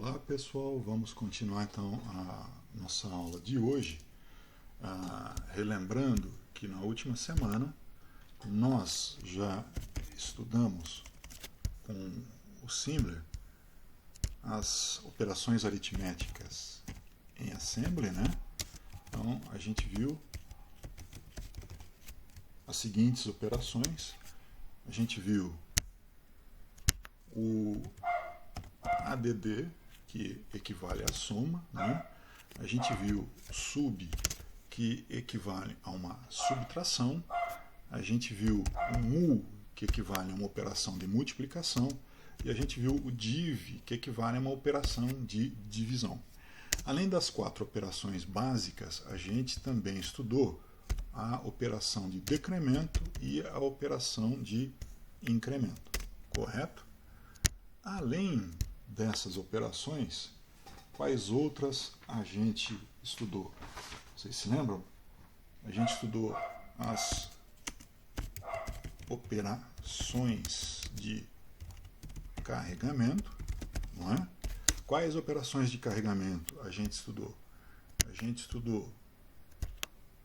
Olá pessoal, vamos continuar então a nossa aula de hoje, relembrando que na última semana nós já estudamos com o Simler as operações aritméticas em assembly, né? Então a gente viu as seguintes operações, a gente viu o ADD, que equivale à soma, né? A gente viu sub, que equivale a uma subtração, a gente viu o mu, que equivale a uma operação de multiplicação, e a gente viu o div, que equivale a uma operação de divisão. Além das 4 operações básicas, a gente também estudou a operação de decremento e a operação de incremento, correto? Além dessas operações, quais outras a gente estudou? Vocês se lembram? A gente estudou as operações de carregamento, não é? Quais operações de carregamento a gente estudou? A gente estudou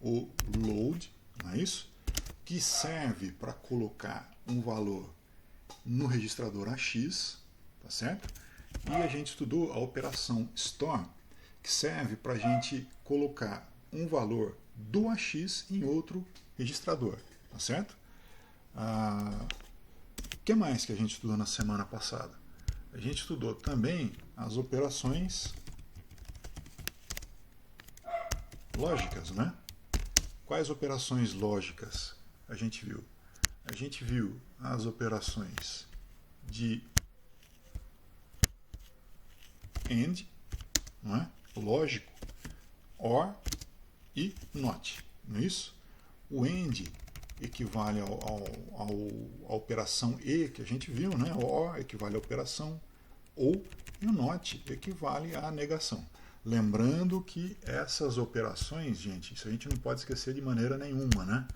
o load, não é isso? Que serve para colocar um valor no registrador AX, tá certo? E a gente estudou a operação store, que serve para a gente colocar um valor do AX em outro registrador, tá certo? O que mais que a gente estudou na semana passada? A gente estudou também as operações lógicas, né? Quais operações lógicas a gente viu? A gente viu as operações de AND, não é? Lógico, OR e NOT, não é isso? O AND equivale à operação E que a gente viu, né? O OR equivale à operação OU e o NOT equivale à negação. Lembrando que essas operações, gente, isso a gente não pode esquecer de maneira nenhuma, né?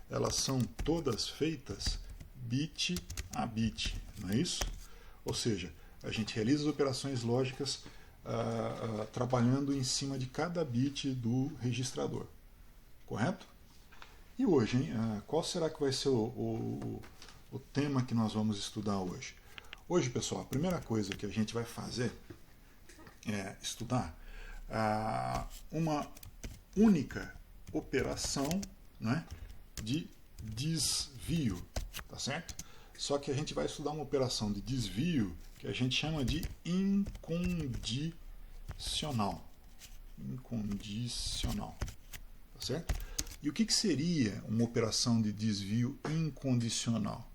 Elas são todas feitas bit a bit, não é isso? Ou seja, a gente realiza as operações lógicas trabalhando em cima de cada bit do registrador, correto? E hoje, hein, qual será que vai ser o tema que nós vamos estudar hoje? Hoje, pessoal, a primeira coisa que a gente vai fazer é estudar uma única operação, né, de desvio, tá certo? Só que a gente vai estudar uma operação de desvio que a gente chama de incondicional. Incondicional, tá certo? E o que seria uma operação de desvio incondicional?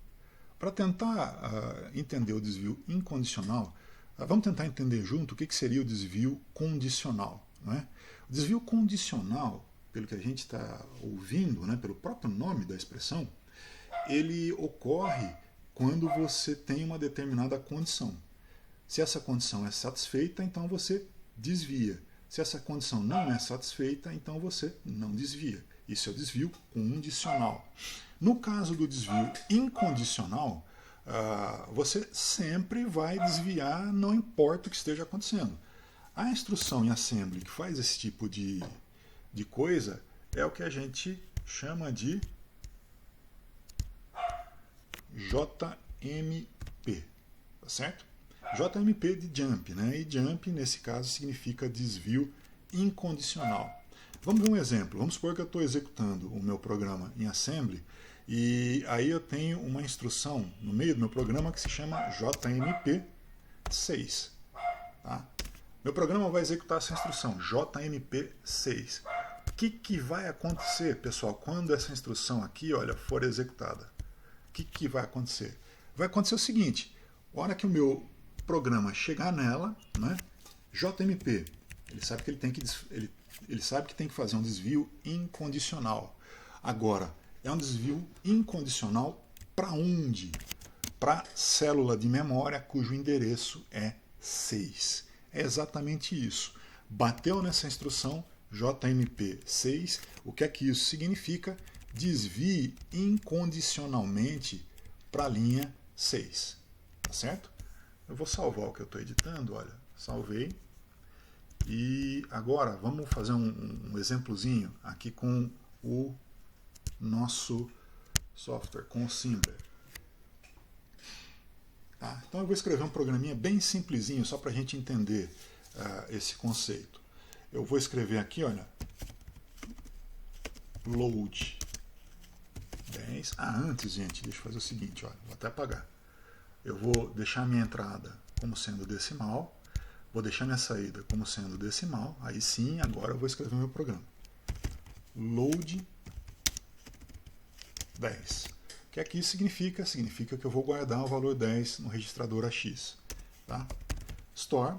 Para tentar entender o desvio incondicional, vamos tentar entender junto o que seria o desvio condicional, não é? O desvio condicional, pelo que a gente está ouvindo, né, pelo próprio nome da expressão, ele ocorre quando você tem uma determinada condição. Se essa condição é satisfeita, então você desvia. Se essa condição não é satisfeita, então você não desvia. Isso é o desvio condicional. No caso do desvio incondicional, você sempre vai desviar, não importa o que esteja acontecendo. A instrução em assembly que faz esse tipo de coisa é o que a gente chama de JMP, tá certo? JMP de jump, né? E jump nesse caso significa desvio incondicional. Vamos ver um exemplo. Vamos supor que eu estou executando o meu programa em assembly e aí eu tenho uma instrução no meio do meu programa que se chama JMP6. Tá? Meu programa vai executar essa instrução, JMP6. O que vai acontecer, pessoal, quando essa instrução aqui, olha, for executada? O que vai acontecer? Vai acontecer o seguinte: a hora que o meu programa chegar nela, né, JMP, ele sabe que ele sabe que tem que fazer um desvio incondicional. Agora, é um desvio incondicional para onde? Para a célula de memória cujo endereço é 6. É exatamente isso. Bateu nessa instrução JMP6, o que é que isso significa? Desvie incondicionalmente para a linha 6. Tá certo? Eu vou salvar o que eu estou editando, olha, salvei. E agora vamos fazer um exemplozinho aqui com o nosso software, com o Assembler. Tá? Então eu vou escrever um programinha bem simplesinho, só para a gente entender esse conceito. Eu vou escrever aqui, olha, load 10. Antes, gente, deixa eu fazer o seguinte, olha, vou até apagar. Eu vou deixar minha entrada como sendo decimal, vou deixar minha saída como sendo decimal, aí sim, agora eu vou escrever meu programa. Load 10. O que aqui significa? Significa que eu vou guardar o valor 10 no registrador AX. Tá? Store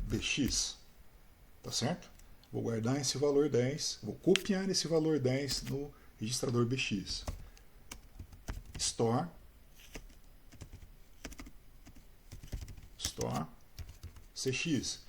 BX. Tá certo? Vou guardar esse valor 10, vou copiar esse valor 10 no registrador BX. Store CX.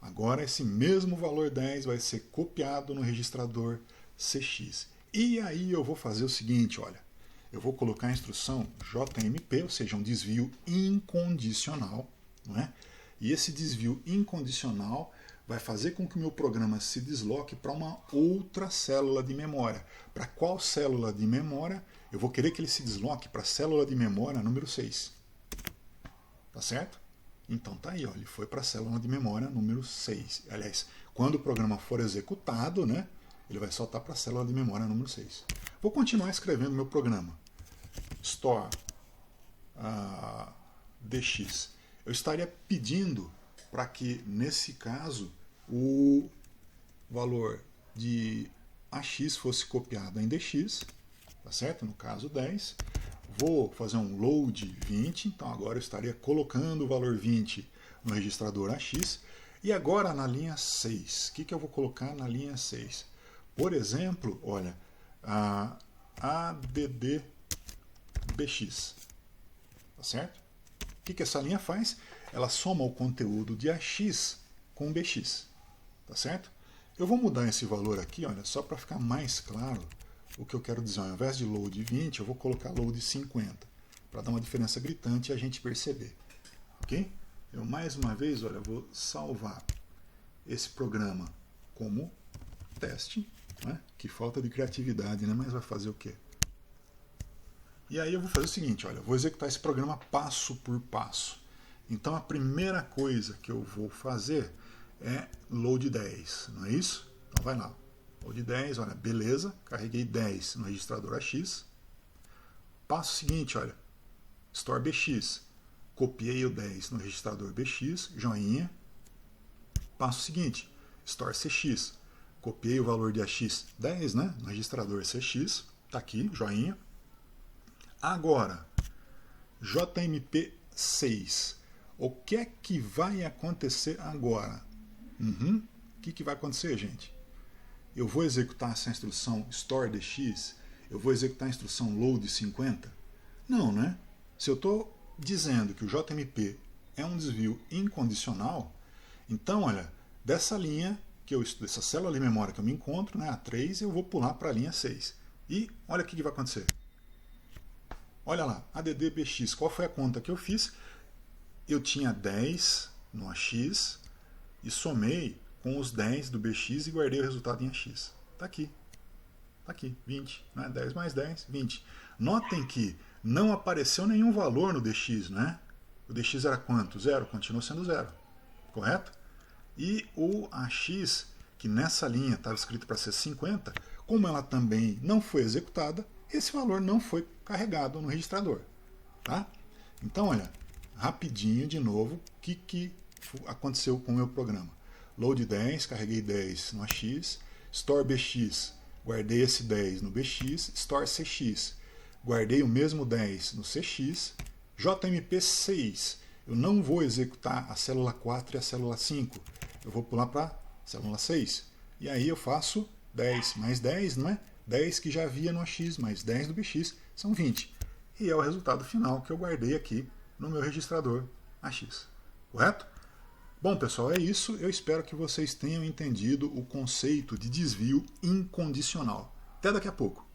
Agora esse mesmo valor 10 vai ser copiado no registrador CX. E aí eu vou fazer o seguinte, olha, eu vou colocar a instrução JMP, ou seja, um desvio incondicional, não é? E esse desvio incondicional vai fazer com que o meu programa se desloque para uma outra célula de memória. Para qual célula de memória? Eu vou querer que ele se desloque para a célula de memória número 6. Tá certo? Então tá aí, ó, ele foi para a célula de memória número 6. Aliás, quando o programa for executado, né, ele vai soltar para a célula de memória número 6. Vou continuar escrevendo meu programa. Store DX. Eu estaria pedindo para que, nesse caso, o valor de AX fosse copiado em DX, tá certo? No caso 10. Vou fazer um load 20, então agora eu estaria colocando o valor 20 no registrador AX. E agora na linha 6, o que eu vou colocar na linha 6? Por exemplo, olha, a ADD-BX, tá certo? O que essa linha faz? Ela soma o conteúdo de AX com BX, tá certo? Eu vou mudar esse valor aqui, olha, só para ficar mais claro o que eu quero dizer. Ao invés de load 20, eu vou colocar load 50, para dar uma diferença gritante e a gente perceber. Ok? Eu mais uma vez, olha, vou salvar esse programa como teste, né? Que falta de criatividade, né? Mas vai fazer o quê? E aí eu vou fazer o seguinte, olha, eu vou executar esse programa passo por passo. Então a primeira coisa que eu vou fazer é load 10, não é isso? Então vai lá. Load 10, olha, beleza, carreguei 10 no registrador AX. Passo seguinte, olha, Store BX, copiei o 10 no registrador BX, joinha. Passo seguinte, Store CX, copiei o valor de AX 10, né, no registrador CX, tá aqui, joinha. Agora, JMP 6, o que é que vai acontecer agora? O que vai acontecer, gente? Eu vou executar essa instrução StoreDX, eu vou executar a instrução load 50? Não, né? Se eu estou dizendo que o JMP é um desvio incondicional, então, olha, dessa linha, dessa célula de memória que eu me encontro, né, a 3, eu vou pular para a linha 6. E olha o que vai acontecer. Olha lá, ADD-BX, qual foi a conta que eu fiz? Eu tinha 10 no AX e somei com os 10 do BX e guardei o resultado em AX. Está aqui. Está aqui, 20. Né? 10 mais 10, 20. Notem que não apareceu nenhum valor no DX, né? O DX era quanto? 0, continua sendo 0. Correto? E o AX, que nessa linha estava escrito para ser 50, como ela também não foi executada, esse valor não foi carregado no registrador. Tá? Então, olha, rapidinho de novo, o que aconteceu com o meu programa? Load 10, carreguei 10 no AX, Store BX, guardei esse 10 no BX, Store CX, guardei o mesmo 10 no CX, JMP 6, eu não vou executar a célula 4 e a célula 5, eu vou pular para a célula 6, e aí eu faço 10 mais 10, não é? 10 que já havia no AX, mais 10 do BX, são 20. E é o resultado final que eu guardei aqui no meu registrador AX. Correto? Bom, pessoal, é isso. Eu espero que vocês tenham entendido o conceito de desvio incondicional. Até daqui a pouco.